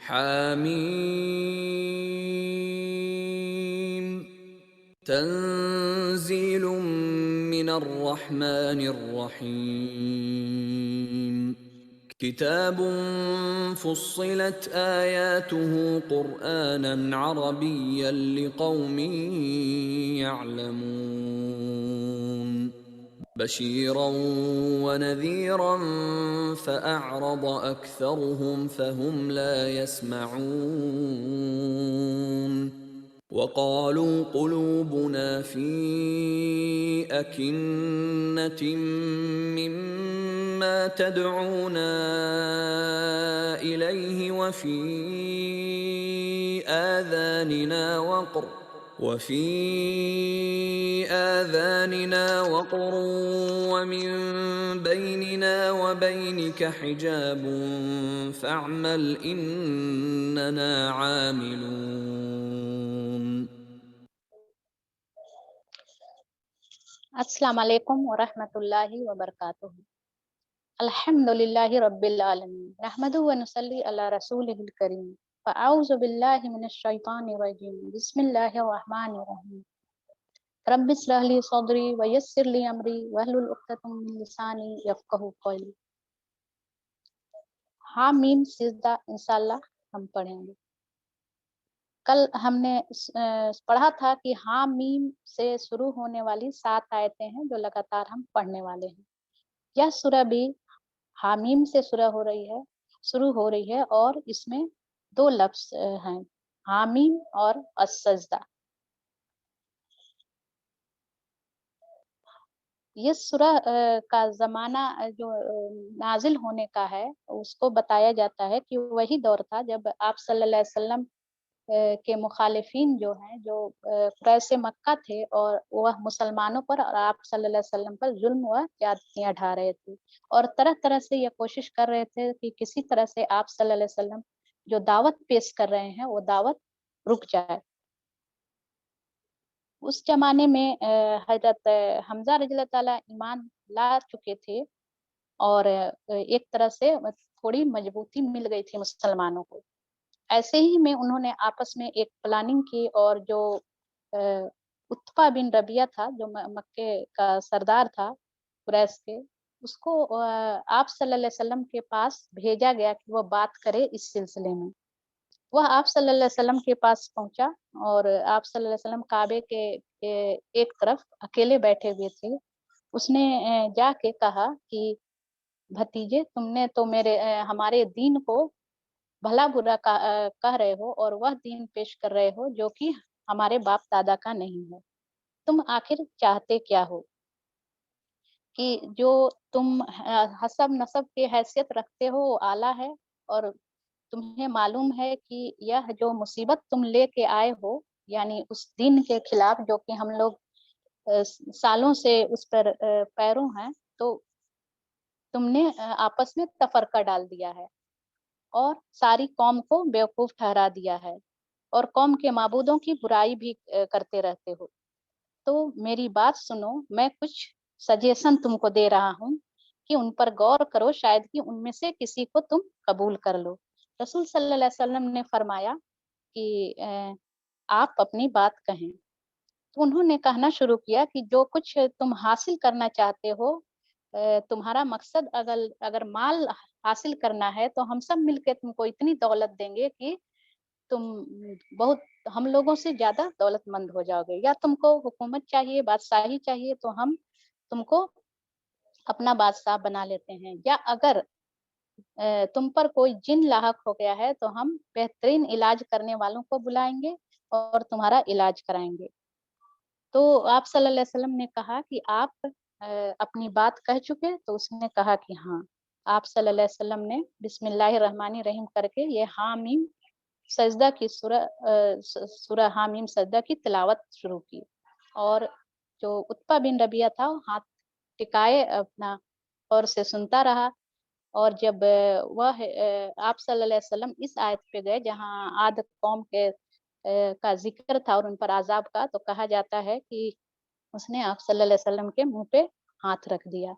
حامیم تنزیل من الرحمن الرحیم کتاب فصلت آیاته قرآنا عربیا لقوم يعلمون بشيرا ونذيرا فأعرض أكثرهم فهم لا يسمعون وقالوا قلوبنا في أكنة مما تدعونا إليه وفي آذاننا وقر ومن بيننا وبينك حجاب فاعمل إننا عاملون. السلام علیکم ورحمۃ اللہ وبرکاتہ. الحمد للہ رب العالمین نحمدہ ونصلی علی رسولہ الکریم. فاعوذ باللہ من الشیطان الرجیم. بسم اللہ الرحمن الرحیم. رب اشرح لی صدری ویسر لی امری واحلل عقدۃ من لسانی یفقہوا قولی. حامیم سجدہ انشاءاللہ ہم پڑھیں گے. کل ہم نے پڑھا تھا کہ حامیم سے شروع ہونے والی 7 آیتیں ہیں جو لگاتار ہم پڑھنے والے ہیں. یہ سورہ بھی حامیم سے شروع ہو رہی ہے اور اس میں 2 لفظ ہیں، حامیم اور السجدہ. یہ سورہ کا زمانہ جو نازل ہونے کا ہے اس کو بتایا جاتا ہے کہ وہی دور تھا جب آپ صلی اللہ علیہ وسلم کے مخالفین جو ہیں، جو قریش مکہ تھے، اور وہ مسلمانوں پر اور آپ صلی اللہ علیہ وسلم پر ظلم و زیادتیاں ڈھا رہے تھے، اور طرح طرح سے یہ کوشش کر رہے تھے کہ کسی طرح سے آپ صلی اللہ علیہ وسلم جو دعوت پیش کر رہے ہیں وہ دعوت رک جائے. اس زمانے میں حضرت حمزہ رضی اللہ تعالیٰ ایمان لا چکے تھے، اور ایک طرح سے تھوڑی مضبوطی مل گئی تھی مسلمانوں کو. ایسے ہی میں انہوں نے آپس میں ایک پلاننگ کی، اور جو عتبہ بن ربیعہ تھا جو مکے کا سردار تھا قریش کے، اس کو آپ صلی اللہ علیہ وسلم کے پاس بھیجا گیا کہ وہ بات کرے اس سلسلے میں. وہ آپ صلی اللہ علیہ وسلم کے پاس پہنچا، اور آپ صلی اللہ علیہ وسلم کعبے کے ایک طرف اکیلے بیٹھے ہوئے تھے. اس نے جا کے کہا کہ بھتیجے، تم نے تو ہمارے دین کو بھلا برا کہہ رہے ہو، اور وہ دین پیش کر رہے ہو جو کہ ہمارے باپ دادا کا نہیں ہے. تم آخر چاہتے کیا ہو؟ کہ جو تم حسب نسب کی حیثیت رکھتے ہو وہ اعلیٰ ہے، اور تمہیں معلوم ہے کہ یہ جو مصیبت تم لے کے آئے ہو، یعنی اس دین کے خلاف جو کہ ہم لوگ سالوں سے اس پر پیروں ہیں، تو تم نے آپس میں تفرقہ ڈال دیا ہے اور ساری قوم کو بیوقوف ٹھہرا دیا ہے، اور قوم کے معبودوں کی برائی بھی کرتے رہتے ہو. تو میری بات سنو، میں کچھ سجیشن تم کو دے رہا ہوں کہ ان پر غور کرو، شاید کہ ان میں سے کسی کو تم قبول کر لو. رسول صلی اللہ علیہ وسلم نے فرمایا کہ آپ اپنی بات کہیں. تو انہوں نے کہنا شروع کیا کہ جو کچھ تم حاصل کرنا چاہتے ہو، تمہارا مقصد اگر مال حاصل کرنا ہے تو ہم سب مل کے تم کو اتنی دولت دیں گے کہ تم بہت ہم لوگوں سے زیادہ دولت مند ہو جاؤ گے. یا تم کو حکومت چاہیے، بادشاہی چاہیے، تو ہم تم کو اپنا بادشاہ بنا لیتے ہیں. یا اگر تم پر کوئی جن لاحق ہو گیا ہے تو ہم بہترین علاج کرنے والوں کو بلائیں گے اور تمہارا علاج کرائیں گے. تو آپ صلی اللہ علیہ وسلم نے کہا کہ آپ اپنی بات کہہ چکے؟ تو اس نے کہا کہ ہاں. آپ صلی اللہ علیہ وسلم نے بسم اللہ الرحمن الرحیم کر کے یہ حامیم سجدہ کی سورہ حامیم سجدہ کی تلاوت شروع کی. اور جو عتبہ بن ربیعہ تھا وہ ہاتھ ٹکائے اپنا اور سے سنتا رہا. اور جب وہ آپ صلی اللہ علیہ وسلم اس آیت پہ گئے جہاں عاد قوم کے کا ذکر تھا اور ان پر عذاب کا، تو کہا جاتا ہے کہ اس نے آپ صلی اللہ علیہ وسلم کے منہ پہ ہاتھ رکھ دیا.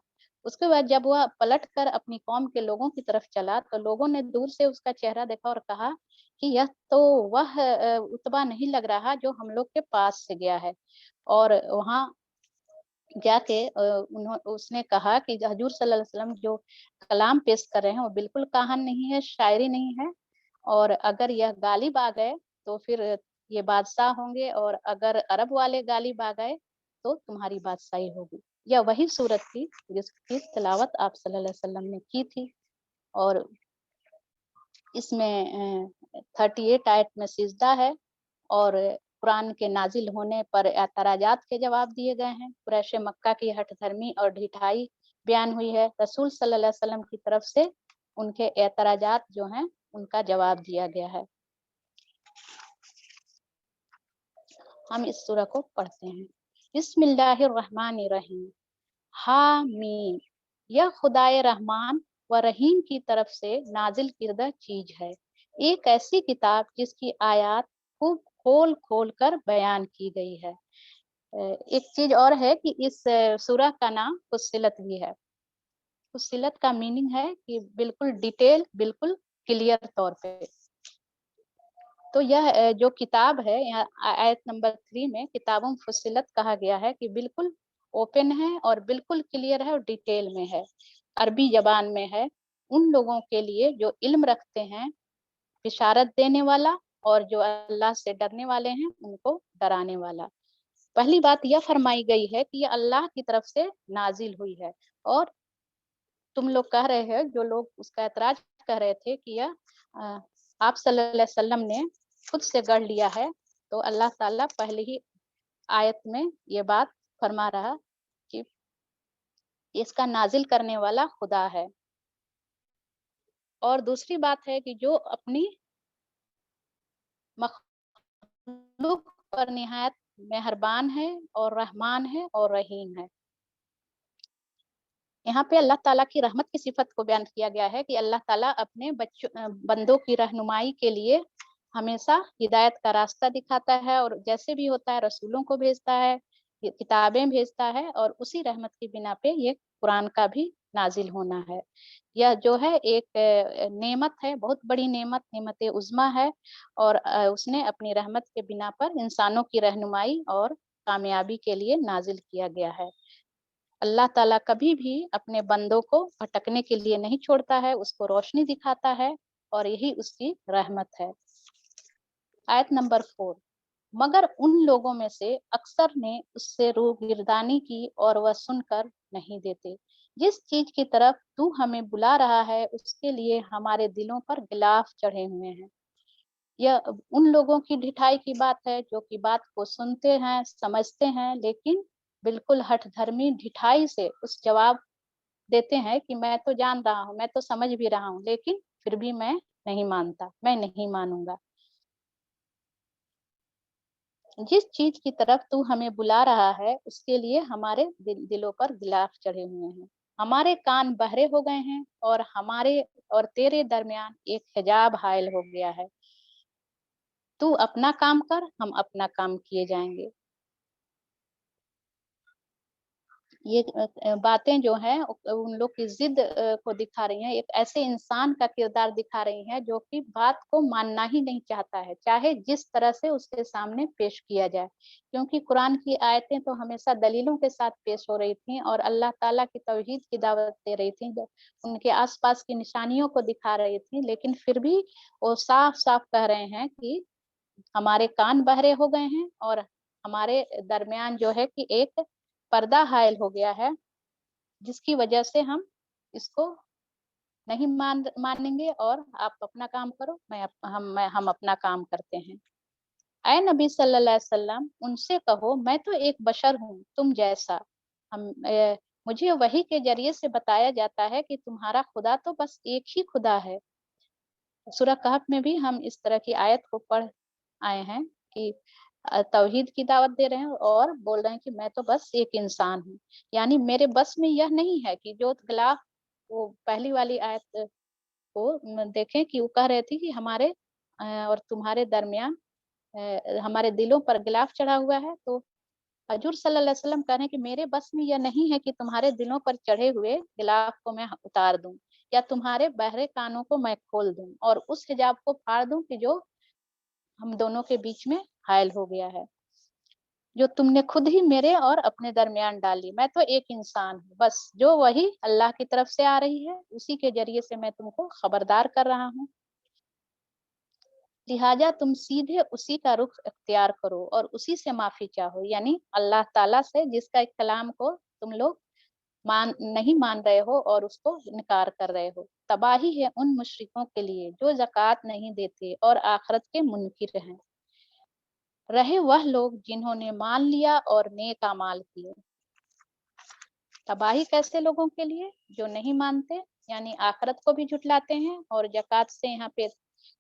उसके बाद जब वह पलट कर अपनी कौम के लोगों की तरफ चला तो लोगों ने दूर से उसका चेहरा देखा और कहा कि यह तो वह उतबा नहीं लग रहा जो हम लोग के पास से गया है। और वहाँ जाके उसने कहा कि हजूर सल्लल्लाहु अलैहि वसल्लम जो कलाम पेश कर रहे हैं वो बिल्कुल कहान नहीं है, शायरी नहीं है, और अगर यह गालिब आ गए तो फिर ये बादशाह होंगे, और अगर अरब वाले गालिब आ गए तो तुम्हारी बादशाही होगी। यह वही सूरत थी जिसकी तिलावत आप सल्लल्लाहु अलैहि वसल्लम ने की थी। और इसमें 38 आयत में सिजदा है, और कुरान के नाजिल होने पर एतराजात के जवाब दिए गए हैं। कुरैश मक्का की हठ धर्मी और ढिठाई बयान हुई है। रसूल सल्लल्लाहु अलैहि वसल्लम की तरफ से उनके एतराजात जो हैं उनका जवाब दिया गया है। हम इस सूरह को पढ़ते हैं। बिस्मिल्लाहिर्रहमानिर्रहीम। हामीम। यह खुदाए रहमान व रहीम की तरफ से नाजिल किर्दा चीज है, एक ऐसी किताब जिसकी आयत खूब खोल खोल कर बयान की गई है। एक चीज और है कि इस सूरह का नाम फुस्सिलत भी है। फुस्सिलत का मीनिंग है कि बिल्कुल डिटेल, बिल्कुल क्लियर तौर पे। तो यह जो किताब है, यहाँ आयत नंबर 3 में किताबुम फुस्सिलत कहा गया है कि बिल्कुल ओपन है और बिल्कुल क्लियर है और डिटेल में है, अरबी जबान में है, उन लोगों के लिए जो इल्म रखते हैं, बिशारत देने वाला, और जो अल्लाह से डरने वाले हैं उनको डराने वाला। पहली बात यह फरमाई गई है कि यह अल्लाह की तरफ से नाजिल हुई है। और तुम लोग कह रहे हैं, जो लोग उसका एतराज कर रहे थे कि यह आप सल्लल्लाहु अलैहि वसल्लम ने खुद से गढ़ लिया है, तो अल्लाह ताला पहले ही आयत में ये बात फरमा रहा कि इसका नाजिल करने वाला खुदा है। और दूसरी बात है कि जो अपनी मखलूक पर निहायत मेहरबान है और रहमान है और रहीम है। यहाँ पे अल्लाह ताला की रहमत की सिफत को बयान किया गया है कि अल्लाह ताला अपने बंदों की रहनुमाई के लिए हमेशा हिदायत का रास्ता दिखाता है, और जैसे भी होता है रसूलों को भेजता है, किताबें भेजता है, और उसी रहमत की बिना पे ये कुरान का भी नाजिल होना है। यह जो है एक नेमत है, बहुत बड़ी नेमत, नेमत उज़्मा है, और उसने अपनी रहमत के बिना पर इंसानों की रहनुमाई और कामयाबी के लिए नाजिल किया गया है। अल्लाह ताला कभी भी अपने बंदों को भटकने के लिए नहीं छोड़ता है, उसको रोशनी दिखाता है, और यही उसकी रहमत है। आयत नंबर 4। मगर उन लोगों में से अक्सर ने उससे रूगिर्दानी की और वह सुनकर नहीं देते। जिस चीज की तरफ तू हमें बुला रहा है उसके लिए हमारे दिलों पर गिलाफ चढ़े हुए हैं। यह उन लोगों की ढिठाई की बात है जो कि बात को सुनते हैं, समझते हैं, लेकिन बिल्कुल हठ धर्मी ढिठाई से उस जवाब देते हैं कि मैं तो जान रहा हूँ, मैं तो समझ भी रहा हूँ, लेकिन फिर भी मैं नहीं मानता, मैं नहीं मानूंगा। जिस चीज की तरफ तू हमें बुला रहा है उसके लिए हमारे दिलों पर गिलाफ चढ़े हुए हैं। हमारे कान बहरे हो गए हैं, और हमारे और तेरे दरमियान एक हिजाब हायल हो गया है। तू अपना काम कर, हम अपना काम किए जाएंगे। ये बातें जो हैं उन लोग की जिद को दिखा रही हैं, एक ऐसे इंसान का किरदार दिखा रही हैं जो कि बात को मानना ही नहीं चाहता है, चाहे जिस तरह से उसके सामने पेश किया जाए। क्योंकि कुरान की आयतें तो हमेशा दलीलों के साथ पेश हो रही थी और अल्लाह ताला की तौहीद की दावत दे रही थी, उनके आसपास की निशानियों को दिखा रही थी, लेकिन फिर भी वो साफ साफ कह रहे हैं कि हमारे कान बहरे हो गए हैं, और हमारे दरमियान जो है कि एक पर्दा हायल हो गया है, जिसकी वजह से हम इसको नहीं मानेंगे, और आप अपना काम करो, हम अपना काम करते हैं। आए नबी सल्लल्लाहु अलैहि वसल्लम, उनसे कहो मैं तो एक बशर हूँ तुम जैसा। हम मुझे वही के जरिए से बताया जाता है कि तुम्हारा खुदा तो बस एक ही खुदा है। सूरह कहफ में भी हम इस तरह की आयत को पढ़ आए हैं कि तौहीद की दावत दे रहे हैं और बोल रहे हैं कि मैं तो बस एक इंसान हूँ, यानी मेरे बस में यह नहीं है कि जो खिलाफ वो पहली वाली आयत को देखें कि वो कह रहे थे कि हमारे और तुम्हारे दरमियान हमारे दिलों पर गिलाफ चढ़ा हुआ है। तो हजूर सल्लल्लाहु अलैहि वसल्लम कह रहे हैं कि मेरे बस में यह नहीं है कि तुम्हारे दिलों पर चढ़े हुए गिलाफ को मैं उतार दूं या तुम्हारे बहरे कानों को मैं खोल दूं और उस हिजाब को फाड़ दूं कि जो हम दोनों के बीच में हायल हो गया है, जो तुमने खुद ही मेरे और अपने दरमियान डाली। मैं तो एक इंसान हूँ, बस जो वही अल्लाह की तरफ से आ रही है उसी के जरिए से मैं तुमको खबरदार कर रहा हूँ। लिहाजा तुम सीधे उसी का रुख इख्तियार करो और उसी से माफी चाहो, यानी अल्लाह ताला से, जिसका एक कलाम को तुम लोग नहीं मान रहे हो और उसको इनकार कर रहे हो। तबाही है उन मुशरिकों के लिए जो ज़कात नहीं देते और आखिरत के मुनकिर हैं। रहे वह लोग जिन्होंने मान लिया और नेक अमाल किए। तबाही कैसे लोगों के लिए? जो नहीं मानते, यानी आखिरत को भी झुटलाते हैं। और ज़कात से यहाँ पे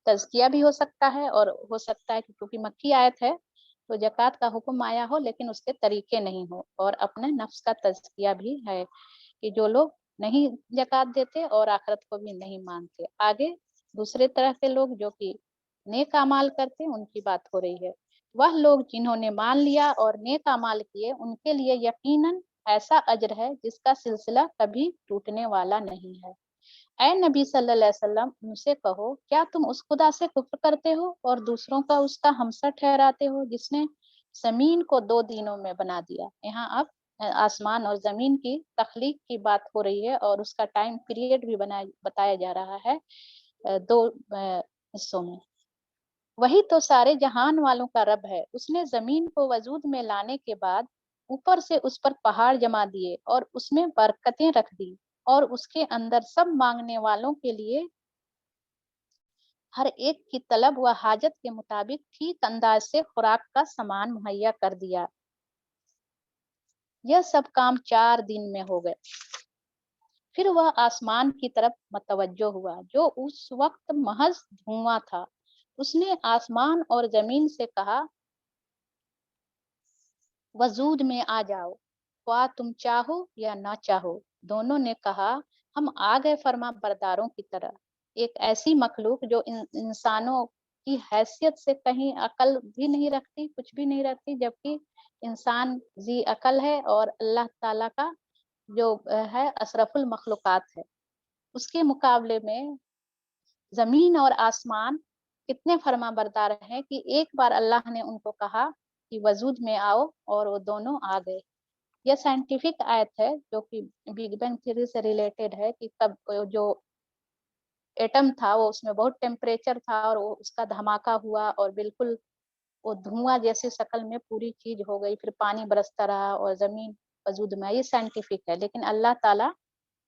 तज़किया भी हो सकता है, और हो सकता है कि क्योंकि मक्की आयत है तो ज़कात का हुक्म आया हो लेकिन उसके तरीके नहीं हो। और अपने नफ्स का तज़किया भी है कि जो लोग नहीं ज़कात देते और आखिरत को भी नहीं मानते। आगे दूसरे तरह के लोग जो कि नेक अमाल करते हैं उनकी बात हो रही है। वह लोग जिन्होंने मान लिया और नेक अमाल किए उनके लिए यकीनन ऐसा अजर है जिसका सिलसिला कभी टूटने वाला नहीं है। ऐ नबी सल्लल्लाहु अलैहि वसल्लम, उनसे कहो, क्या तुम उस खुदा से कुफ्र करते हो और दूसरों का उसका हमसर ठहराते हो जिसने जमीन को 2 दिनों में बना दिया। यहाँ अब आसमान और जमीन की तख्लीक की बात हो रही है और उसका टाइम पीरियड भी बताया जा रहा है 2 हिस्सों में। वही तो सारे जहान वालों का रब है। उसने जमीन को वजूद में लाने के बाद ऊपर से उस पर पहाड़ जमा दिए और उसमें बरकतें रख दी और उसके अंदर सब मांगने वालों के लिए हर एक की तलब व हाजत के मुताबिक ठीक अंदाज से खुराक का सामान मुहैया कर दिया। यह सब काम 4 दिन में हो गए। फिर वह आसमान की तरफ मतवज्जो हुआ जो उस वक्त महज धुआं था। उसने आसमान और जमीन से कहा, वजूद में आ जाओ, ख्वाह तुम चाहो या ना चाहो। दोनों ने कहा, हम आ गए फर्मा बरदारों की तरह। एक ऐसी मखलूक जो इंसानों की हैसियत से कहीं अकल भी नहीं रखती, कुछ भी नहीं रखती, जबकि इंसान जी अकल है और अल्लाह ताला का जो है अशरफुल मखलूकात है। उसके मुकाबले में जमीन और आसमान कितने फर्मा बरदार हैं कि एक बार अल्लाह ने उनको कहा कि वजूद में आओ और वो दोनों आ गए। यह साइंटिफिक आयत है जो कि बिग बैंग थ्योरी से रिलेटेड है कि कब जो एटम था वो उसमें बहुत टेम्परेचर था और वो उसका धमाका हुआ और बिल्कुल वो धुआं जैसी शक्ल में पूरी चीज हो गई, फिर पानी बरसता रहा और जमीन वजूद में आई। ये साइंटिफिक है। लेकिन अल्लाह ताला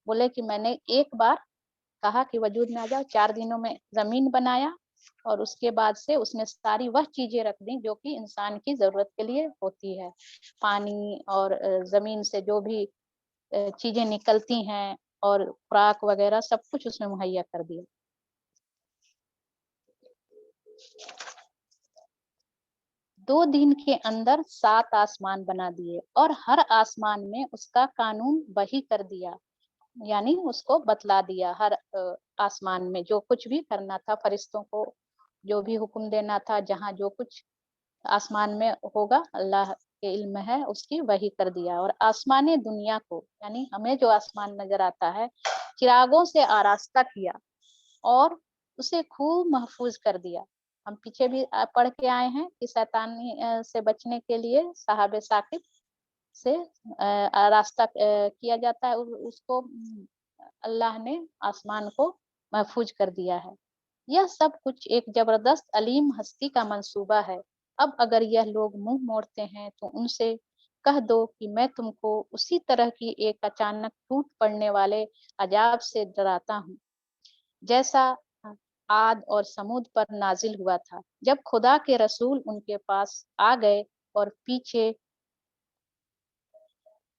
बोले कि मैंने एक बार कहा कि वजूद में आ जाओ, 4 दिनों में जमीन बनाया और उसके बाद से उसमें सारी वह चीजें रख दी जो कि इंसान की जरूरत के लिए होती है। पानी और जमीन से जो भी चीजें निकलती हैं और खुराक वगैरह सब कुछ उसमें मुहैया कर दिया। दो दिन के अंदर 7 आसमान बना दिए और हर आसमान में उसका कानून वही कर दिया, यानी उसको बतला दिया। हर आसमान में जो कुछ भी करना था, फरिश्तों को जो भी हुक्म देना था, जहाँ जो कुछ आसमान में होगा अल्लाह के इल्म है, उसकी वही कर दिया। और आसमानी दुनिया को, यानी हमें जो आसमान नजर आता है, चिरागों से आरास्ता किया और उसे खूब महफूज कर दिया। हम पीछे भी पढ़ के आए हैं कि शैतानी से बचने के लिए साहब साकिब से रास्ता किया जाता है। उसको अल्लाह ने आसमान को महफूज कर दिया है। यह सब कुछ एक जबरदस्त अलीम हस्ती का मंसूबा है। अब अगर यह लोग मुंह मोड़ते हैं तो उनसे कह दो कि मैं तुमको उसी तरह की एक अचानक टूट पड़ने वाले अजाब से डराता हूँ जैसा आद और समूद पर नाजिल हुआ था, जब खुदा के रसूल उनके पास आ गए और पीछे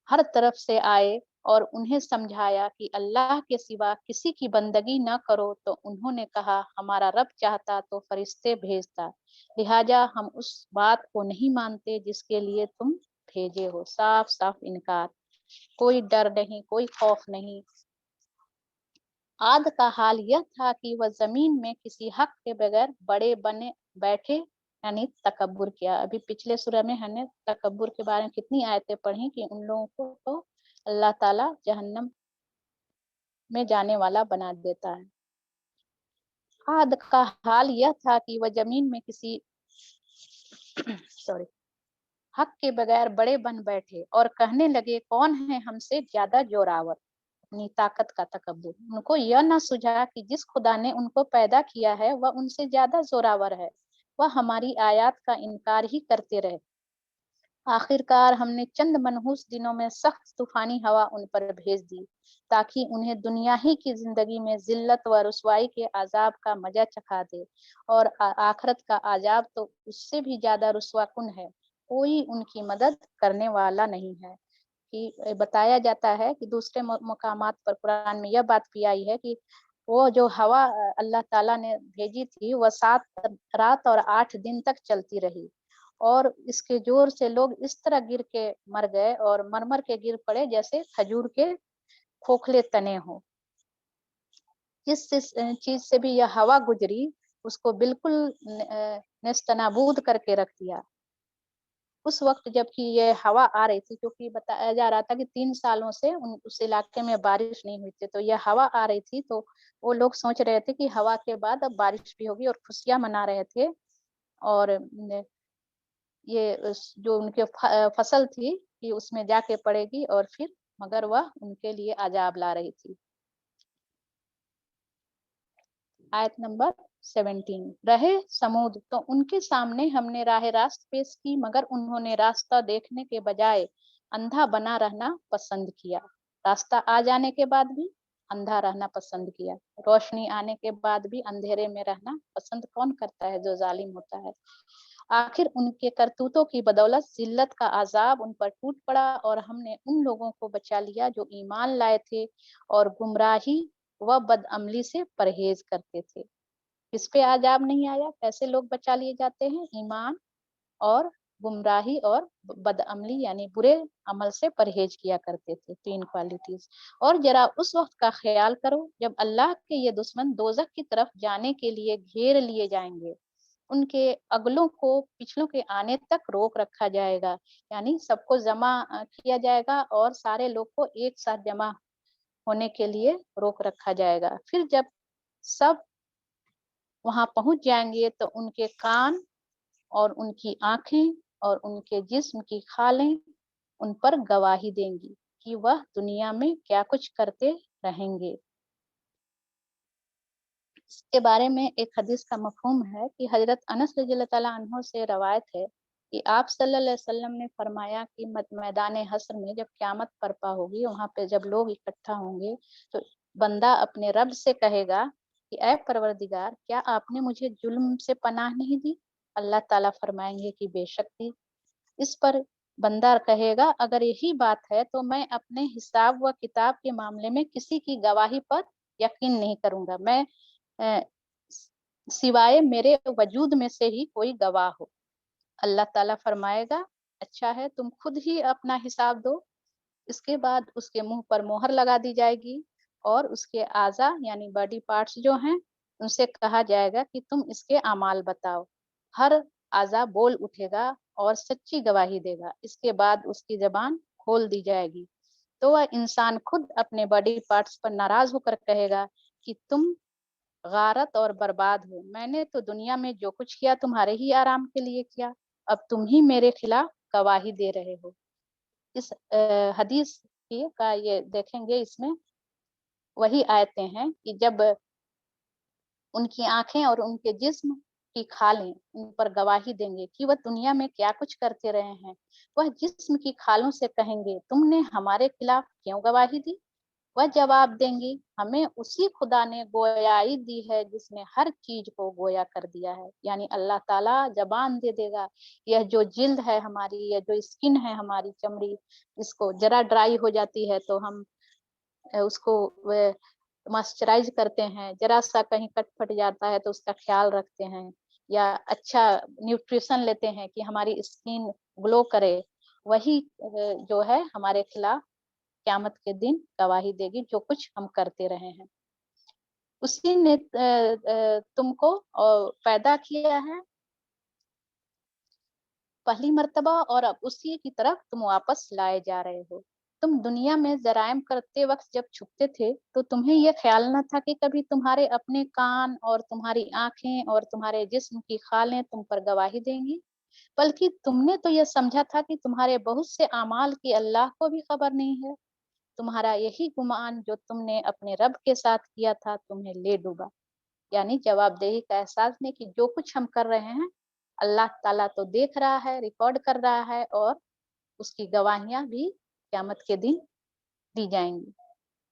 हर तरफ से आए और उन्हें समझाया कि अल्लाह के सिवा किसी की बंदगी न करो, तो उन्होंने कहा, हमारा रब चाहता तो फरिश्ते भेजता, लिहाजा हम उस बात को नहीं मानते जिसके लिए तुम भेजे हो। साफ साफ इनकार, कोई डर नहीं, कोई खौफ नहीं। आद का हाल यह था कि वह जमीन में किसी हक के बगैर बड़े बने बैठे यानी तकब्बुर किया। अभी पिछले सूरह में हमने तकब्बुर के बारे में कितनी आयतें पढ़ी कि उन लोगों को तो अल्लाह ताला जहन्नम में जाने वाला बना देता है। आद का हाल यह था कि वह जमीन में किसी सॉरी हक के बगैर बड़े बन बैठे और कहने लगे, कौन है हमसे ज्यादा जोरावर। अपनी ताकत का तकब्बुर। उनको यह ना सूझा कि जिस खुदा ने उनको पैदा किया है वह उनसे ज्यादा जोरावर है। वह हमारी आयत का इनकार ही करते रहे। आखिरकार हमने चंद मनहूस दिनों में सख्त तूफानी हवा उन पर भेज दी, ताकि उन्हें दुनिया ही की जिंदगी में जिल्लत व रुसवाई के अजाब का मजा चखा दे, और आखिरत का अजाब तो उससे भी ज्यादा रुसवाकुन है। कोई उनकी मदद करने वाला नहीं है। कि बताया जाता है कि दूसरे मुकामात पर कुरान में यह बात भी आई है कि वो जो हवा अल्लाह ताला ने भेजी थी वह 7 रात और 8 दिन तक चलती रही, और इसके जोर से लोग इस तरह गिर के मर गए और मरमर के गिर पड़े जैसे खजूर के खोखले तने हो। जिस चीज से भी यह हवा गुजरी उसको बिल्कुल नेस्तनाबूद करके रख दिया। उस वक्त जबकि ये हवा आ रही थी, क्योंकि बताया जा रहा था कि 3 सालों से उस इलाके में बारिश नहीं हुई थी, तो यह हवा आ रही थी, तो वो लोग सोच रहे थे कि हवा के बाद अब बारिश भी होगी, और खुशियां मना रहे थे। और ये जो उनके फसल थी कि उसमें जाके पड़ेगी, और फिर मगर वह उनके लिए अजाब ला रही थी। आयत नंबर 17। रहे समूद, तो उनके सामने हमने राह रास्त पेश की, मगर उन्होंने रास्ता देखने के बजाय अंधा बना रहना पसंद किया। रास्ता आ जाने के बाद भी अंधा रहना पसंद किया। रोशनी आने के बाद भी अंधेरे में रहना पसंद कौन करता है? जो जालिम होता है। आखिर उनके करतूतों की बदौलत जिल्लत का अजाब उन पर टूट पड़ा, और हमने उन लोगों को बचा लिया जो ईमान लाए थे और गुमराही व बदअमली से परहेज करते थे। किस पे अजाब नहीं आया? कैसे लोग बचा लिए जाते हैं? ईमान और गुमराही और बदअमली यानी बुरे अमल से परहेज किया करते थे। 3 क्वालिटीज। और जरा उस वक्त का ख्याल करो जब अल्लाह के ये दुश्मन दोजख की तरफ जाने के लिए घेर लिए जाएंगे। उनके अगलों को पिछलों के आने तक रोक रखा जाएगा, यानी सबको जमा किया जाएगा और सारे लोग को एक साथ जमा होने के लिए रोक रखा जाएगा। फिर जब सब वहां पहुंच जाएंगे तो उनके कान और उनकी आंखें और उनके जिस्म की खालें उन पर गवाही देंगी कि वह दुनिया में क्या कुछ करते रहेंगे। इसके बारे में एक हदीस का मफहूम है कि हजरत अनस रज़ियल्लाहु ताला अन्हु से रवायत है कि आप सल्लल्लाहु अलैहि वसल्लम ने फरमाया कि मैदान हश्र में जब क़यामत बर्पा होगी, वहां पे जब लोग इकट्ठा होंगे, तो बंदा अपने रब से कहेगा कि ऐ परवरदिगार, क्या आपने मुझे जुल्म से पनाह नहीं दी? अल्लाह ताला फरमाएंगे कि बेशक दी। इस पर बंदा कहेगा, अगर यही बात है तो मैं अपने हिसाब व किताब के मामले में किसी की गवाही पर यकीन नहीं करूंगा, मैं अ, सिवाय मेरे वजूद में से ही कोई गवाह हो। अल्लाह ताला फरमाएगा, अच्छा है, तुम खुद ही अपना हिसाब दो। इसके बाद उसके मुंह पर मोहर लगा दी जाएगी, और उसके आज़ा यानी बॉडी पार्ट्स जो हैं उनसे कहा जाएगा कि तुम इसके अमाल बताओ। हर आज़ा बोल उठेगा और सच्ची गवाही देगा। इसके बाद उसकी जबान खोल दी जाएगी, तो वह इंसान खुद अपने बॉडी पार्ट्स पर नाराज होकर कहेगा कि तुम गारत और बर्बाद हो। मैंने तो दुनिया में जो कुछ किया तुम्हारे ही आराम के लिए किया, अब तुम ही मेरे खिलाफ गवाही दे रहे हो। इस हदीस की का ये देखेंगे, इसमें वही आयतें हैं कि जब उनकी आंखें और उनके जिस्म की खालें उन पर गवाही देंगे कि वह दुनिया में क्या कुछ करते रहे हैं। वह जिस्म की खालों से कहेंगे, तुमने हमारे खिलाफ क्यों गवाही दी? वह जवाब देंगी, हमें उसी खुदा ने गोयाई दी है जिसने हर चीज को गोया कर दिया है। यानी अल्लाह ताला जबान दे देगा, यह जो जिल्द है हमारी, यह जो स्किन है हमारी चमड़ी, इसको जरा ड्राई हो जाती है तो हम उसको मॉइस्चराइज करते हैं, जरा सा कहीं कट फट जाता है तो उसका ख्याल रखते हैं, या अच्छा न्यूट्रिशन लेते हैं कि हमारी स्किन ग्लो करे। वही जो है हमारे खिलाफ क़यामत के दिन गवाही देगी, जो कुछ हम करते रहे हैं। उसी ने तुमको पैदा किया है पहली मर्तबा और अब उसी की तरफ तुम वापस लाए जा रहे हो। तुम दुनिया में जराइम करते वक्त जब छुपते थे तो तुम्हें यह ख्याल न था कि कभी तुम्हारे अपने कान और तुम्हारी आंखें और तुम्हारे जिस्म की खालें तुम पर गवाही देंगी, बल्कि तुमने तो यह समझा था कि तुम्हारे बहुत से अमाल की अल्लाह को भी खबर नहीं है। तुम्हारा यही गुमान जो तुमने अपने रब के साथ किया था तुम्हें ले डूबा। यानी जवाबदेही का एहसास नहीं कि जो कुछ हम कर रहे हैं अल्लाह ताला तो देख रहा है, रिकॉर्ड कर रहा है और उसकी गवाहियां भी क़यामत के दिन दी जाएंगी।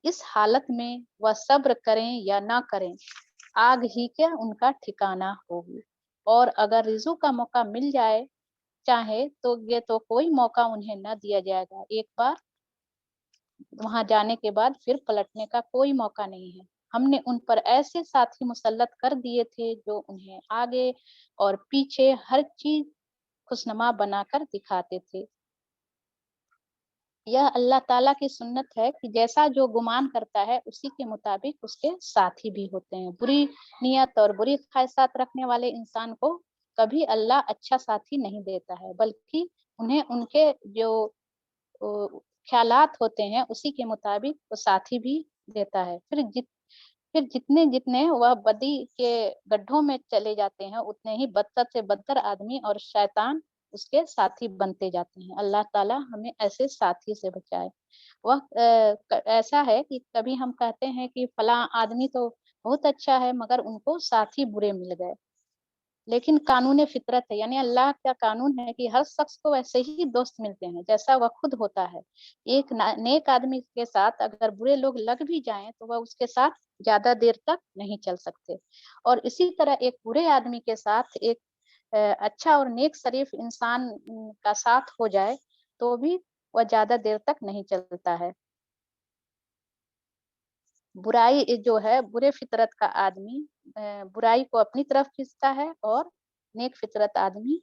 इस हालत में वह सब्र करें या ना करें, आग ही क्या उनका ठिकाना होगी। और अगर रिजू का मौका मिल जाए चाहे तो ये तो कोई मौका उन्हें न दिया जाएगा। एक बार वहां जाने के बाद फिर पलटने का कोई मौका नहीं है। हमने उन पर ऐसे साथी मुसल्लत कर दिए थे जो उन्हें आगे और पीछे हर चीज खुशनुमा बनाकर दिखाते थे। यह अल्लाह ताला की सुन्नत है कि जैसा जो गुमान करता है उसी के मुताबिक उसके साथी भी होते हैं। बुरी नियत और बुरी ख्वाहिशात रखने वाले इंसान को कभी अल्लाह अच्छा साथी नहीं देता है, बल्कि उन्हें उनके जो ख्यालात होते हैं उसी के मुताबिक वो साथी भी देता है। फिर जितने जितने वह बदी के गड्ढों में चले जाते हैं उतने ही बदतर से बदतर आदमी और शैतान उसके साथी बनते जाते हैं। अल्लाह ताला हमें ऐसे साथी से बचाए। वह ऐसा है कि कभी हम कहते हैं कि फला आदमी तो बहुत अच्छा है मगर उनको साथी बुरे मिल गए, लेकिन कानून फितरत है, यानी अल्लाह का कानून है कि हर शख्स को वैसे ही दोस्त मिलते हैं जैसा वह खुद होता है। एक नेक आदमी के साथ अगर बुरे लोग लग भी जाएं तो वह उसके साथ ज्यादा देर तक नहीं चल सकते, और इसी तरह एक बुरे आदमी के साथ एक अच्छा और नेक शरीफ इंसान का साथ हो जाए तो भी वह ज्यादा देर तक नहीं चलता है। बुराई जो है, बुरे फितरत का आदमी बुराई को अपनी तरफ खींचता है और नेक फितरत आदमी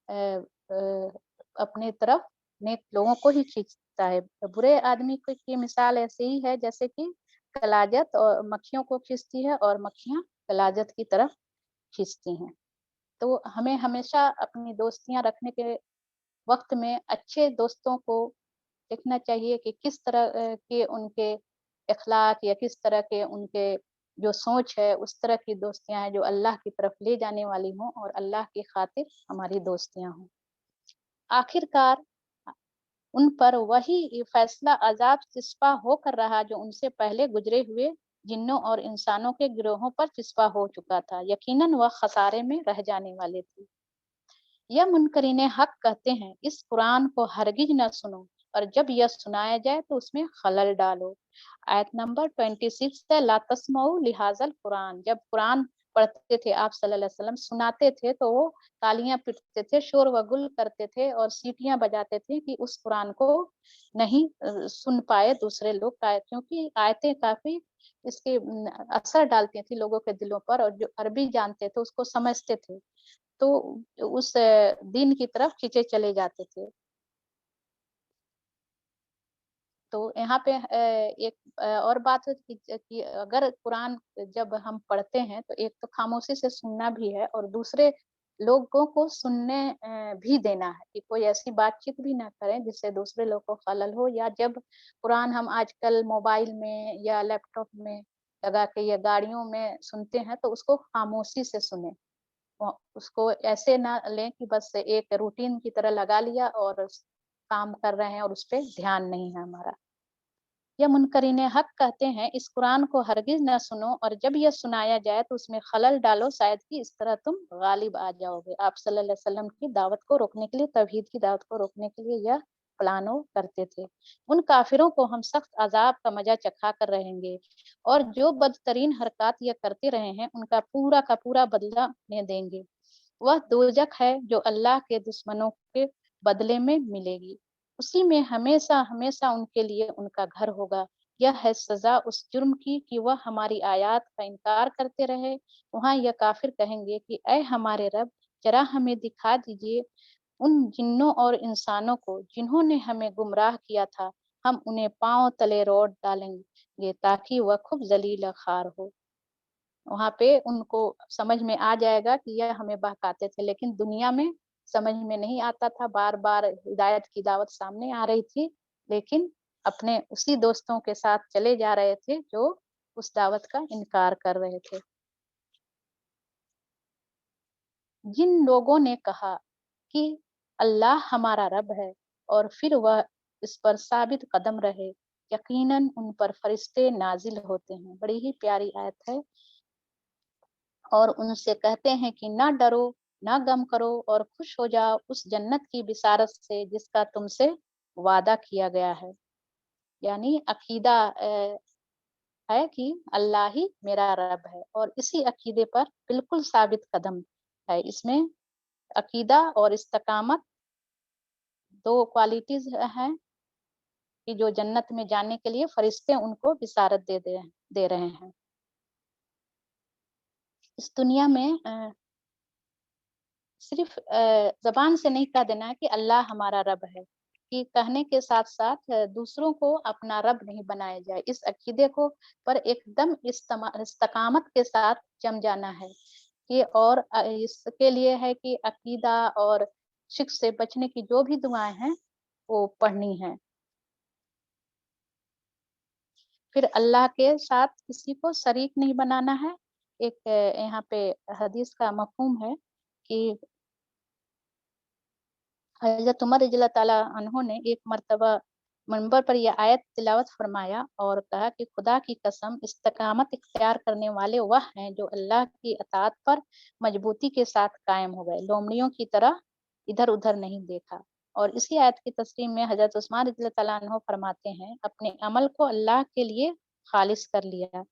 अ, अ, अपने तरफ नेक लोगों को ही खींचता है। तो बुरे आदमी की मिसाल ऐसे ही है जैसे कि कलाजत और मक्खियों को खींचती है और मक्खियां कलाजत की तरफ खींचती हैं। तो हमें हमेशा अपनी दोस्तियां रखने के वक्त में अच्छे दोस्तों को देखना चाहिए कि किस तरह के उनके इखलाक या किस तरह के उनके जो सोच है उस तरह की दोस्तियां हैं जो अल्लाह की तरफ ले जाने वाली हों और अल्लाह की खातिर हमारी दोस्तियां हों। आखिरकार उन पर वही फैसला अजाब चिस्पा होकर रहा जो उनसे पहले गुजरे हुए जिन्नों और इंसानों के गिरोहों पर चिस्पा हो चुका था। यकीनन वह खसारे में रह जाने वाले थे। यह मुनकरीने हक कहते हैं इस कुरान को हरगिज न सुनो और जब यह सुनाया जाए तो उसमें खलल डालो। आयत नंबर 26 है, ला तस्मऊ लिहाजल कुरान। जब कुरान पढ़ते थे आप सल्लल्लाहु अलैहि वसल्लम, सुनाते थे तो वो तालियां पीटते थे, शोर व गुल करते थे और सीटियां बजाते थे कि उस कुरान को नहीं सुन पाए दूसरे लोग, क्योंकि आयतें काफी इसके असर डालती थी लोगों के दिलों पर, और जो अरबी जानते थे उसको समझते थे तो उस दीन की तरफ खींचे चले जाते थे। तो यहाँ पे एक और बात है कि अगर कुरान जब हम पढ़ते हैं तो एक तो खामोशी से सुनना भी है और दूसरे लोगों को सुनने भी देना है कि कोई ऐसी बातचीत भी ना करें जिससे दूसरे लोग को खलल हो। या जब कुरान हम आजकल मोबाइल में या लैपटॉप में लगा के या गाड़ियों में सुनते हैं तो उसको खामोशी से सुने। उसको ऐसे ना लें कि बस एक रूटीन की तरह लगा लिया और काम कर रहे हैं और उस पे ध्यान नहीं है हमारा। यह मुनकरीने हक कहते हैं इस कुरान को हरगिज न सुनो और जब यह सुनाया जाए तो उसमें खलल डालो, शायद कि इस तरह तुम गालिब आ जाओगे। आप सल्लल्लाहु अलैहि वसल्लम की दावत को रोकने के लिए, तौहीद की दावत को रोकने के लिए यह प्लानो करते थे। उन काफिरों को हम सख्त अजाब का मजा चखा कर रहेंगे और जो बदतरीन हरकत यह करते रहे हैं उनका पूरा का पूरा बदला उन्हें देंगे। वह दोजख है जो अल्लाह के दुश्मनों के बदले में मिलेगी। उसी में हमेशा हमेशा उनके लिए उनका घर होगा। यह है सजा उस जुर्म की कि वह हमारी आयात का इनकार करते रहे। वहाँ यह काफिर कहेंगे कि ऐ हमारे रब, जरा हमें दिखा दीजिए उन जिन्नों और इंसानों को जिन्होंने हमें गुमराह किया था। हम उन्हें पांव तले रोट डालेंगे ताकि वह खूब जलील खार हो। वहाँ पे उनको समझ में आ जाएगा कि यह हमें बहकाते थे, लेकिन दुनिया में समझ में नहीं आता था, बार बार हिदायत की दावत सामने आ रही थी, लेकिन अपने उसी दोस्तों के साथ चले जा रहे थे जो उस दावत का इनकार कर रहे थे। जिन लोगों ने कहा कि अल्लाह हमारा रब है और फिर वह इस पर साबित कदम रहे, यकीनन उन पर फरिश्ते नाजिल होते हैं। बड़ी ही प्यारी आयत है। और उनसे कहते हैं कि ना डरो, ना गम करो और खुश हो जाओ उस जन्नत की बिसारत से जिसका तुमसे वादा किया गया है। यानी अकीदा है कि अल्लाह ही मेरा रब है और इसी अकीदे पर बिल्कुल साबित कदम है। इसमें अकीदा और इस्तकामत दो क्वालिटीज हैं कि जो जन्नत में जाने के लिए फरिश्ते उनको बिसारत दे रहे हैं। इस दुनिया में सिर्फ ज़बान से नहीं कह देना है कि अल्लाह हमारा रब है, कि कहने के साथ-साथ दूसरों को अपना रब नहीं बनाया जाए। इस अकीदे को पर एकदम इस्तकामत के साथ जम जाना है कि और इसके लिए है कि अकीदा और शिर्क से बचने की जो भी दुआएँ हैं, वो पढ़नी हैं। फिर अल्लाह के साथ किसी को शरीक नहीं बनाना है। एक यहाँ पे हदीस का मफ़हूम है कि हज़रत उमर रज़ियल्लाहु ताला अन्हो ने एक मर्तबा मिंबर पर यह आयत तिलावत फरमाया और कहा कि खुदा की कसम इस्तकामत इख्तियार करने वाले वह हैं जो अल्लाह की अताअत पर मजबूती के साथ कायम हो गए, लोमड़ियों की तरह इधर-उधर नहीं देखा। और इसी आयत की तस्रीर में हज़रत उस्मान रज़ियल्लाहु ताला अन्हो फरमाते हैं, अपने अमल को अल्लाह के लिए खालिस कर लिया।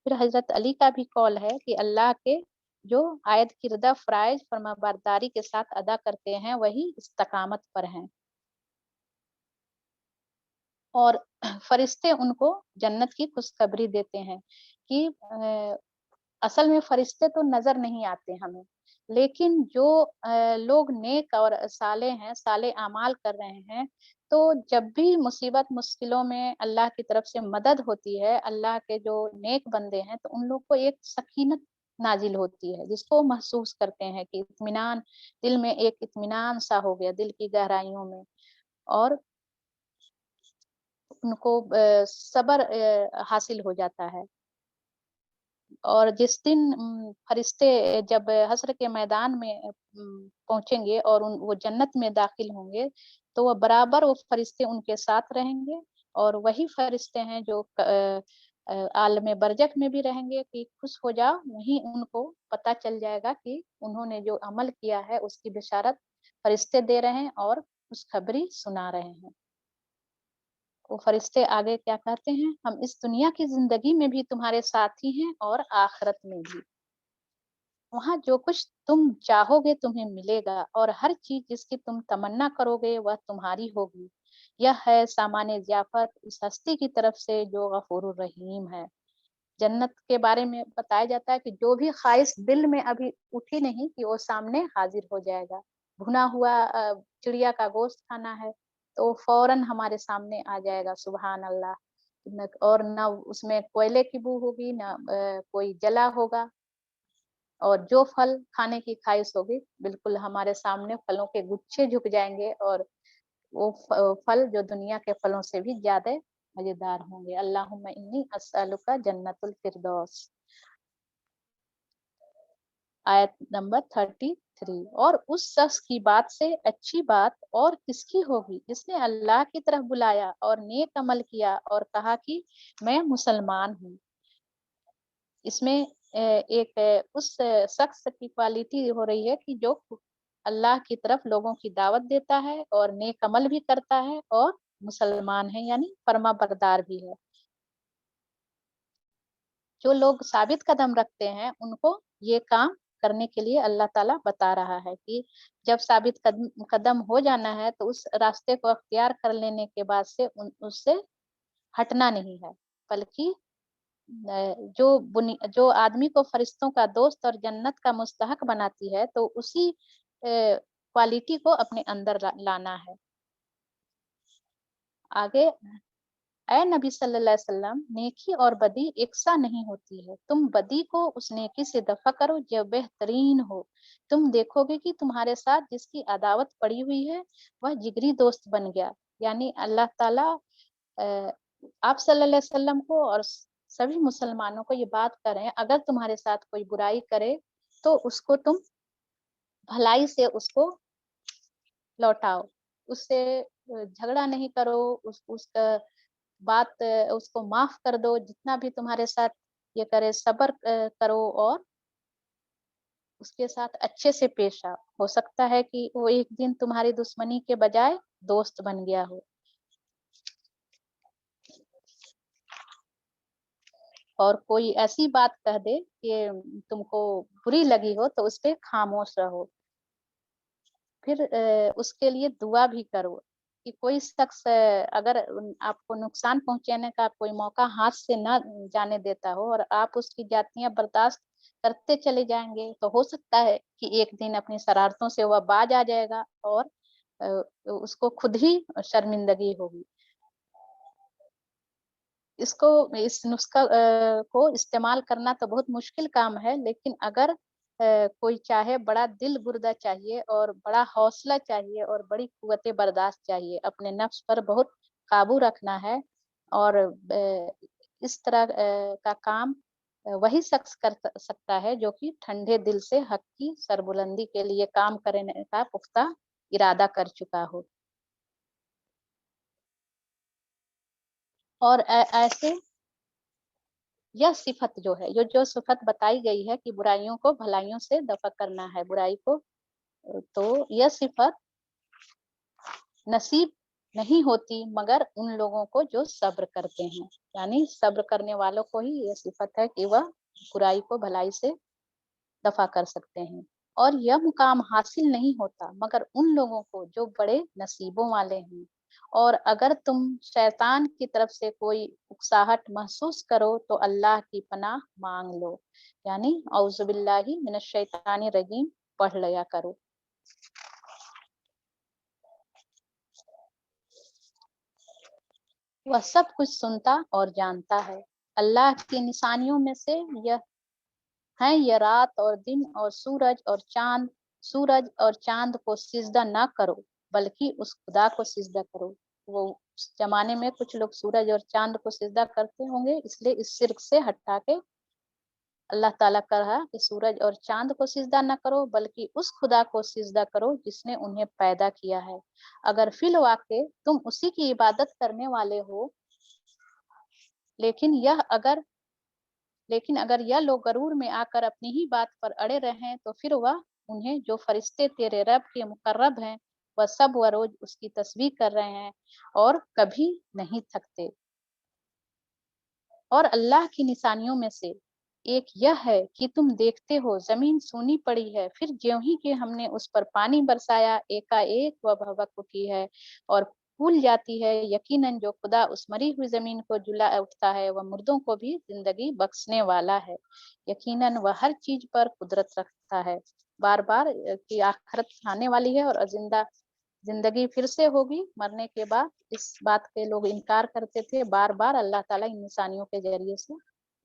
फिर हज़रत अली का भी कौल है कि अल्लाह के जो आयत किरदा फ़राइज़ फर्माबरदारी के साथ अदा करते हैं, वही इस्तकामत पर हैं। और फरिश्ते उनको जन्नत की खुशखबरी देते हैं कि असल में फरिश्ते तो नज़र नहीं आते हमें, लेकिन जो लोग नेक और सालेह हैं, सालेह अमाल कर रहे हैं, तो जब भी मुसीबत मुश्किलों में अल्लाह की तरफ से मदद होती है, अल्लाह के जो नेक बंदे हैं, तो उन लोग को एक सकीनत नाज़िल होती है, जिसको महसूस करते हैं कि इत्मीनान, दिल में एक इत्मीनान सा हो गया, दिल की गहराइयों में। और उनको सब्र हासिल हो जाता है। और जिस दिन फरिश्ते जब हश्र के मैदान में पहुँचेंगे और वो जन्नत में दाखिल होंगे, तो वो बराबर वो फरिश्ते उनके साथ रहेंगे और वही फरिश्ते हैं जो आलम बरज़ख में भी रहेंगे कि खुश हो जाओ, वहीं उनको पता चल जाएगा कि उन्होंने जो अमल किया है उसकी बिशारत फरिश्ते दे रहे हैं और खुशखबरी सुना रहे हैं। वो फरिश्ते आगे क्या कहते हैं, हम इस दुनिया की ज़िंदगी में भी तुम्हारे साथी हैं और आखिरत में भी। वहाँ जो कुछ तुम चाहोगे तुम्हें मिलेगा और हर चीज़ जिसकी तुम तमन्ना करोगे वह तुम्हारी होगी। यह है सामान्य ज़ियाफ़त उस हस्ती की तरफ से जो गफूरुर रहीम है। जन्नत के बारे में बताया जाता है कि जो भी ख़्वाहिश दिल में अभी उठी नहीं कि वो सामने हाज़िर हो जाएगा। भुना हुआ चिड़िया का गोश्त खाना है, तो फ़ौरन हमारे सामने आ जाएगा, सुबहान अल्लाह। न और ना उसमें कोयले की बू होगी, ना कोई जला होगा और जो फल खाने की ख़्वाहिश होगी, बिल्कुल हमारे सामने फलों के गुच्छे झुक जाएँगे और वो फल जो दुनिया के फलों से भी ज़्यादा मज़ेदार होंगे। अल्लाहुम्मा इन्नी अस्अलुका जन्नतुल फ़िरदौस। आयत नंबर 33। और उस शख्स की बात से अच्छी बात और किसकी होगी जिसने अल्लाह की तरफ बुलाया और नेक अमल किया और कहा कि मैं मुसलमान हूँ। इसमें एक उस शख्स की क्वालिटी हो रही है कि जो अल्लाह की तरफ लोगों की दावत देता है और नेक अमल भी करता है और मुसलमान है यानी फर्माबरदार भी है। जो लोग साबित कदम रखते हैं उनको ये काम करने के लिए अल्लाह ताला बता रहा है कि जब साबित कदम हो जाना है तो उस रास्ते को अख्तियार कर लेने के बाद से उससे हटना नहीं है, बल्कि जो आदमी को फरिश्तों का दोस्त और जन्नत का मुस्तहक बनाती है तो उसी क्वालिटी को अपने अंदर लाना है। आगे اے نبی صلی اللہ علیہ وسلم، نیکی اور بدی یکساں نہیں ہوتی ہے، تم بدی کو اس نیکی سے دفع کرو جو بہترین ہو، تم دیکھو گے کہ تمہارے ساتھ جس کی عداوت پڑی ہوئی ہے وہ جگری دوست بن گیا۔ یعنی اللہ تعالیٰ آپ صلی اللہ علیہ وسلم کو اور سبھی مسلمانوں کو یہ بات کر رہے ہیں، اگر تمہارے ساتھ کوئی برائی کرے تو اس کو تم بھلائی سے اس کو لوٹاؤ، اس سے جھگڑا نہیں کرو، اس کا بات اس کو معاف کر دو، جتنا بھی تمہارے ساتھ یہ کرے صبر کرو اور اس کے ساتھ اچھے سے پیش آؤ، ہو سکتا ہے کہ وہ ایک دن تمہاری دشمنی کے بجائے دوست بن گیا ہو۔ اور کوئی ایسی بات کہہ دے کہ تم کو بری لگی ہو تو اس پہ خاموش رہو، پھر اس کے لیے دعا بھی کرو کہ کوئی شخص اگر آپ کو نقصان پہنچانے کا کوئی موقع ہاتھ سے نہ جانے دیتا ہو اور آپ اس کی جاتیاں برداشت کرتے چلے جائیں گے تو ہو سکتا ہے کہ ایک دن اپنی شرارتوں سے وہ باز آ جائے گا اور اس کو خود ہی شرمندگی ہوگی۔ اس نسخہ کو استعمال کرنا تو بہت مشکل کام ہے، لیکن اگر کوئی چاہے، بڑا دل گردہ چاہیے اور بڑا حوصلہ چاہیے اور بڑی قوت برداشت چاہیے، اپنے نفس پر بہت قابو رکھنا ہے، اور اس طرح کا کام وہی شخص کر سکتا ہے جو کہ ٹھنڈے دل سے حق کی سربلندی کے لیے کام کرنے کا پختہ ارادہ کر چکا ہو۔ اور ایسے یہ صفت جو ہے، جو صفت بتائی گئی ہے کہ برائیوں کو بھلائیوں سے دفع کرنا ہے، برائی کو، تو یہ صفت نصیب نہیں ہوتی مگر ان لوگوں کو جو صبر کرتے ہیں، یعنی صبر کرنے والوں کو ہی یہ صفت ہے کہ وہ برائی کو بھلائی سے دفع کر سکتے ہیں۔ اور یہ مقام حاصل نہیں ہوتا مگر ان لوگوں کو جو بڑے نصیبوں والے ہیں۔ اور اگر تم شیطان کی طرف سے کوئی اکساہٹ محسوس کرو تو اللہ کی پناہ مانگ لو، یعنی اعوذ باللہ من الشیطان الرجیم پڑھ لیا کرو۔ وہ سب کچھ سنتا اور جانتا ہے۔ اللہ کی نشانیوں میں سے یہ رات اور دن اور سورج اور چاند کو سجدہ نہ کرو بلکہ اس خدا کو سجدہ کرو۔ وہ اس زمانے میں کچھ لوگ سورج اور چاند کو سجدہ کرتے ہوں گے، اس لیے اس شرک سے ہٹا کے اللہ تعالیٰ کا رہا کہ سورج اور چاند کو سجدہ نہ کرو بلکہ اس خدا کو سجدہ کرو جس نے انہیں پیدا کیا ہے۔ اگر فی الواقع تم اسی کی عبادت کرنے والے ہو، لیکن اگر یہ لوگ غرور میں آ کر اپنی ہی بات پر اڑے رہیں تو پھر وہ انہیں جو فرشتے تیرے رب کے مقرب ہیں وہ سب وہ روز اس کی تسبیح کر رہے ہیں اور کبھی نہیں تھکتے۔ اور اللہ کی نشانیوں میں سے ایک یہ ہے کہ تم دیکھتے ہو زمین سونی پڑی ہے، پھر جیوں ہی کہ ہم نے اس پر پانی برسایا ایک وہ بھبک اٹھی ہے اور پھول جاتی ہے۔ یقیناً جو خدا اس مری ہوئی زمین کو جلا اٹھتا ہے وہ مردوں کو بھی زندگی بخشنے والا ہے، یقیناً وہ ہر چیز پر قدرت رکھتا ہے۔ بار بار کی آخرت آنے والی ہے اور زندگی پھر سے ہوگی مرنے کے بعد، اس بات کے لوگ انکار کرتے تھے، بار بار اللہ تعالیٰ ان نشانیوں کے ذریعے سے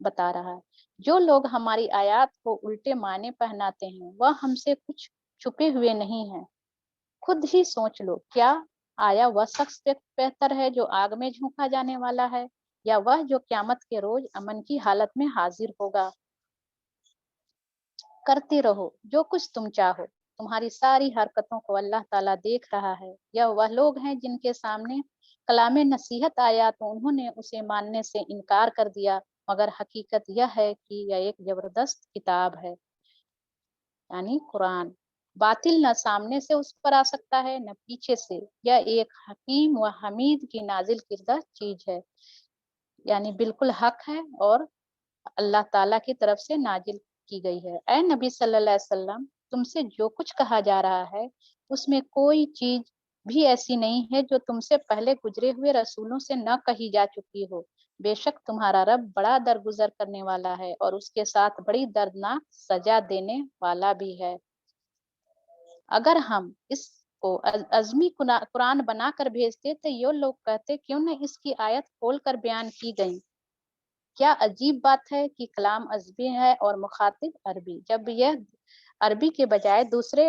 بتا رہا ہے۔ جو لوگ ہماری آیات کو الٹے معنی پہناتے ہیں وہ ہم سے کچھ چھپے ہوئے نہیں ہیں، خود ہی سوچ لو، کیا آیا وہ شخص بہتر ہے جو آگ میں جھونکا جانے والا ہے یا وہ جو قیامت کے روز امن کی حالت میں حاضر ہوگا۔ کرتے رہو جو کچھ تم چاہو، تمہاری ساری حرکتوں کو اللہ تعالیٰ دیکھ رہا ہے۔ یہ وہ لوگ ہیں جن کے سامنے کلام نصیحت آیا تو انہوں نے اسے ماننے سے انکار کر دیا، مگر حقیقت یہ ہے کہ یہ ایک زبردست کتاب ہے، یعنی قرآن، باطل نہ سامنے سے اس پر آ سکتا ہے نہ پیچھے سے، یہ ایک حکیم و حمید کی نازل کردہ چیز ہے، یعنی بالکل حق ہے اور اللہ تعالیٰ کی طرف سے نازل کی گئی ہے۔ اے نبی صلی اللہ علیہ وسلم، تم سے جو کچھ کہا جا رہا ہے اس میں کوئی چیز بھی ایسی نہیں ہے جو تم سے پہلے گزرے ہوئے رسولوں سے نہ کہی جا چکی ہو، بے شک تمہارا رب بڑا درگزر کرنے والا ہے اور اس کے ساتھ بڑی دردناک سزا دینے والا بھی ہے۔ اگر ہم اس को अज़मी कुरान बनाकर भेजते तो ये लोग कहते क्यों न इसकी आयत खोलकर बयान की गई। क्या अजीब बात है कि कलाम अज़मी है और मुखातिब अरबी। जब यह अरबी के बजाय दूसरे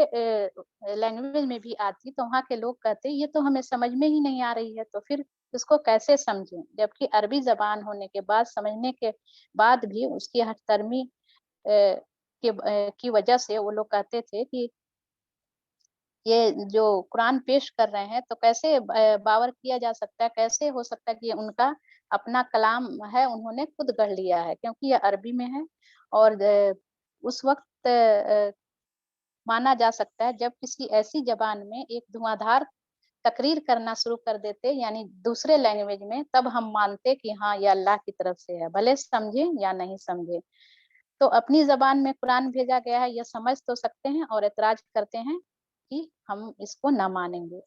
लैंग्वेज में भी आती तो वहाँ के लोग कहते ये तो हमें समझ में ही नहीं आ रही है, तो फिर इसको कैसे समझें। जबकि अरबी जबान होने के बाद समझने के बाद भी उसकी हठतरमी की वजह से वो लोग कहते थे कि ये जो कुरान पेश कर रहे हैं तो कैसे बावर किया जा सकता है, कैसे हो सकता है कि ये उनका अपना कलाम है, उन्होंने खुद गढ़ लिया है, क्योंकि ये अरबी में है। और उस वक्त माना जा सकता है जब किसी ऐसी जबान में एक धुआंधार तकरीर करना शुरू कर देते, यानी दूसरे लैंग्वेज में, तब हम मानते कि हाँ ये अल्लाह की तरफ से है, भले समझे या नहीं समझे। तो अपनी जबान में कुरान भेजा गया है यह समझ तो सकते हैं और एतराज करते हैं कि हम इसको न मानेंगे।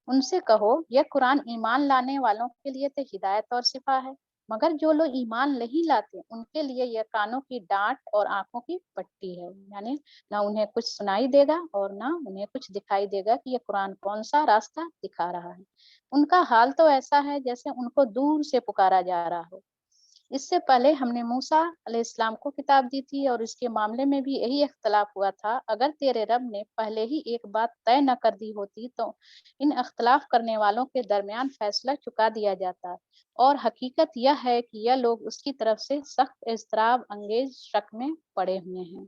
उनसे कहो यह कुरान ईमान लाने वालों के लिए तो हिदायत और शिफा है, मगर जो लोग ईमान नहीं लाते उनके लिए यह कानों की डांट और आंखों की पट्टी है। यानी ना उन्हें कुछ सुनाई देगा और ना उन्हें कुछ दिखाई देगा कि यह कुरान कौन सा रास्ता दिखा रहा है। उनका हाल तो ऐसा है जैसे उनको दूर से पुकारा जा रहा हो। इससे पहले हमने मूसा अलैहिस्सलाम को किताब दी थी और इसके मामले में भी यही इख्तलाफ हुआ था। अगर तेरे रब ने पहले ही एक बात तय न कर दी होती तो इन इख्तलाफ करने वालों के दरमियान फैसला चुका दिया जाता। और हकीकत यह है कि यह लोग उसकी तरफ से सख्त इज़्तिराब अंगेज शक में पड़े हुए हैं।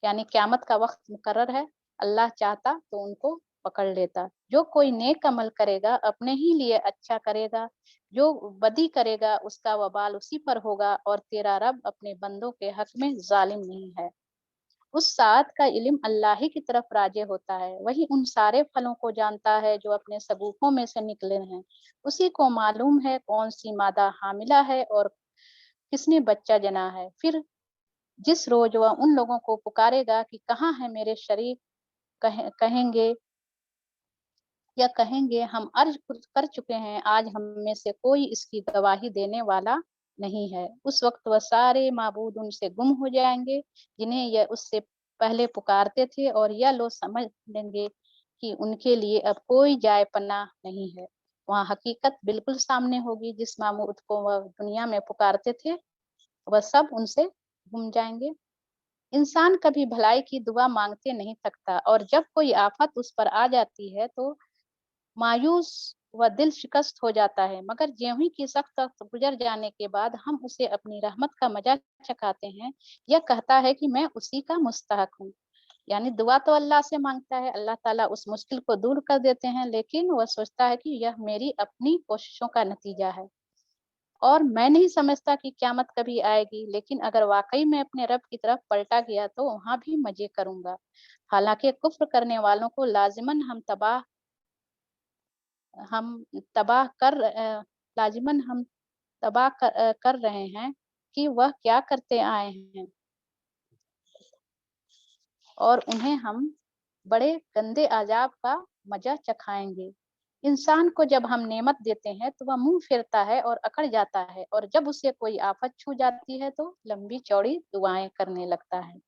यानी क़यामत का वक्त मुकर्रर है, अल्लाह चाहता तो उनको पकड़ लेता। जो कोई नेक अमल करेगा अपने ही लिए अच्छा करेगा, जो बदी करेगा उसका वबाल उसी पर होगा, और तेरा रब अपने बंदों के हक में जालिम नहीं है। उस सात का इल्म अल्लाह ही की तरफ राजे होता है, वही उन सारे फलों को जानता है जो अपने सबूतों में से निकले हैं। उसी को मालूम है कौन सी मादा हामिला है और किसने बच्चा जना है। फिर जिस रोज वह उन लोगों को पुकारेगा कि कहाँ है मेरे शरीक, कहेंगे या कहेंगे हम अर्ज कर चुके हैं, आज हम में से कोई इसकी गवाही देने वाला नहीं है। उस वक्त वह सारे माबूद उनसे गुम हो जाएंगे जिन्हें यह उससे पहले पुकारते थे, और यह लोग समझ लेंगे कि उनके लिए अब कोई जाए पनाह नहीं है। वहाँ हकीकत बिल्कुल सामने होगी, जिस माबूद को वह दुनिया में पुकारते थे वह सब उनसे गुम जाएंगे। इंसान कभी भलाई की दुआ मांगते नहीं थकता, और जब कोई आफत उस पर आ जाती है तो मायूस व दिल शिकस्त हो जाता है, मगर ज्यों ही की सख्त वक्त गुजर जाने के बाद हम उसे अपनी रहमत का मजा चखाते हैं, यह कहता है कि मैं उसी का मुस्तहक हूँ। यानी दुआ तो अल्लाह से मांगता है, अल्लाह ताला उस मुश्किल को दूर कर देते हैं, लेकिन वह सोचता है कि यह मेरी अपनी कोशिशों का नतीजा है और मैं नहीं समझता कि क़यामत कभी आएगी। लेकिन अगर वाकई मैं अपने रब की तरफ पलटा गया तो वहाँ भी मजे करूंगा। हालांकि कुफ्र करने वालों को लाजिमन हम तबाह कर लाजिमन हम तबाह कर रहे हैं कि वह क्या करते आए हैं, और उन्हें हम बड़े गंदे अजाब का मजा चखाएंगे। इंसान को जब हम नेमत देते हैं तो वह मुंह फेरता है और अकड़ जाता है, और जब उसे कोई आफत छू जाती है तो लंबी चौड़ी दुआएं करने लगता है।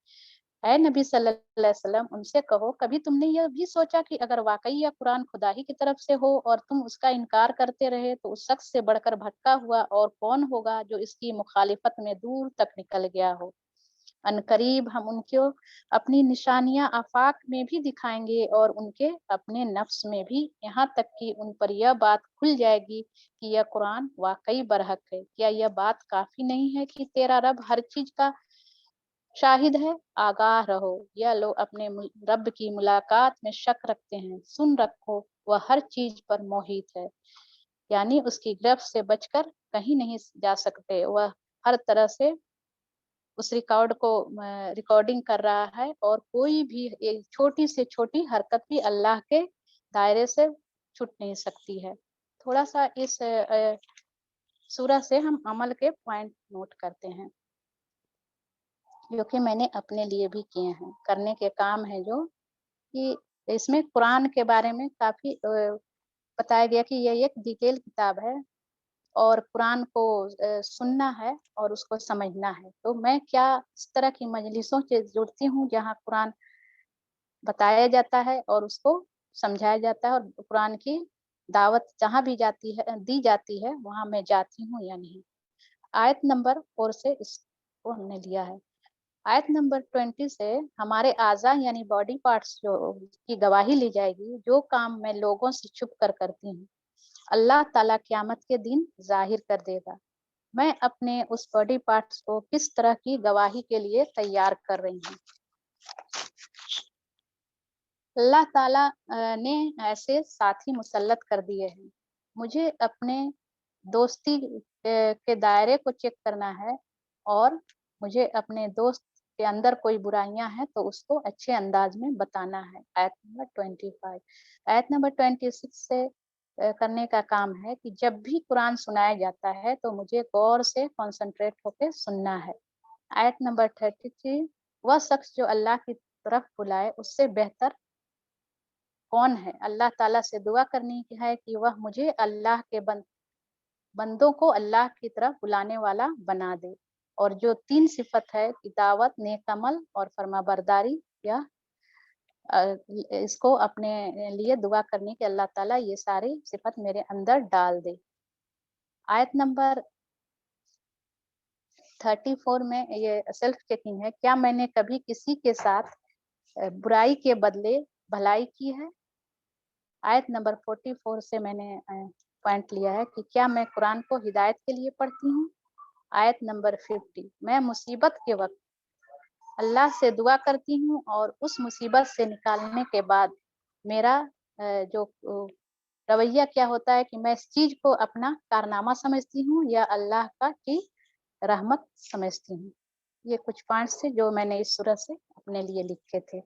ऐ नबी सल्लल्लाहु अलैहि वसल्लम, उनसे कहो कभी तुमने यह भी सोचा कि अगर वाकई यह कुरान खुदा ही की तरफ से हो और तुम उसका इनकार करते रहे तो उस शख्स से बढ़कर भटका हुआ और कौन होगा जो इसकी मुखालिफत में दूर तक निकल गया हो। अनकरीब हम उनको अपनी निशानियां आफाक में भी दिखाएंगे और उनके अपने नफ्स में भी, यहाँ तक कि उन पर यह बात खुल जाएगी कि यह कुरान वाकई बरहक है। क्या यह बात काफी नहीं है कि तेरा रब हर चीज का शाहिद है? आगाह रहो, यह लोग अपने रब की मुलाकात में शक रखते हैं। सुन रखो, वह हर चीज पर मोहित है, यानी उसकी गिरफ्त से बचकर कहीं नहीं जा सकते। वह हर तरह से उस रिकॉर्ड को रिकॉर्डिंग कर रहा है, और कोई भी एक छोटी से छोटी हरकत भी अल्लाह के दायरे से छूट नहीं सकती है। थोड़ा सा इस सूरह से हम अमल के पॉइंट नोट करते हैं जो कि मैंने अपने लिए भी किए हैं, करने के काम है जो कि इसमें कुरान के बारे में काफी बताया गया कि यह एक डिटेल किताब है और कुरान को सुनना है और उसको समझना है। तो मैं क्या इस तरह की मजलिसों से जुड़ती हूँ जहाँ कुरान बताया जाता है और उसको समझाया जाता है और कुरान की दावत जहाँ भी दी जाती है वहाँ मैं जाती हूँ या नहीं। आयत नंबर 4 से इसको हमने लिया है। आयत नंबर 20 से हमारे आज़ा यानी बॉडी पार्ट्स जो की गवाही ली जाएगी, जो काम मैं लोगों से छुप कर करती हूँ, अल्लाह ताला क़यामत के दिन ज़ाहिर कर देगा। मैं अपने उस बॉडी पार्ट्स को किस तरह की गवाही के लिए तैयार कर रही हूँ। अल्लाह ताला ने ऐसे साथी मुसल्लत कर दिए हैं। मुझे अपने दोस्ती के दायरे को चेक करना है और मुझे अपने दोस्त के अंदर कोई बुराइयां हैं तो उसको अच्छे अंदाज में बताना है। आयत नंबर 25। आयत नंबर 26 से करने का काम है कि जब भी कुरान सुनाया जाता है तो मुझे गौर से कंसंट्रेट होकर सुनना है। आयत नंबर 33, वह शख्स जो अल्लाह की तरफ बुलाए उससे बेहतर कौन है। अल्लाह ताला से दुआ करनी है कि वह मुझे अल्लाह के बंदों को अल्लाह की तरफ बुलाने वाला बना दे। और जो 3 सिफत है कि दावत, नेक अमल और फर्माबरदारी, या इसको अपने लिए दुआ करनी कि अल्लाह ताला ये सारी सिफत मेरे अंदर डाल दे। आयत नंबर 34 में ये सेल्फ चेकिंग है, क्या मैंने कभी किसी के साथ बुराई के बदले भलाई की है। आयत नंबर 44 से मैंने पॉइंट लिया है कि क्या मैं कुरान को हिदायत के लिए पढ़ती हूँ। आयत नंबर 50, मैं मुसीबत के वक्त अल्लाह से दुआ करती हूँ और उस मुसीबत से निकालने के बाद मेरा जो रवैया क्या होता है कि मैं इस चीज को अपना कारनामा समझती हूँ या अल्लाह का की रहमत समझती हूँ। ये कुछ पॉइंट्स थे जो मैंने इस सूरत से अपने लिए लिखे थे।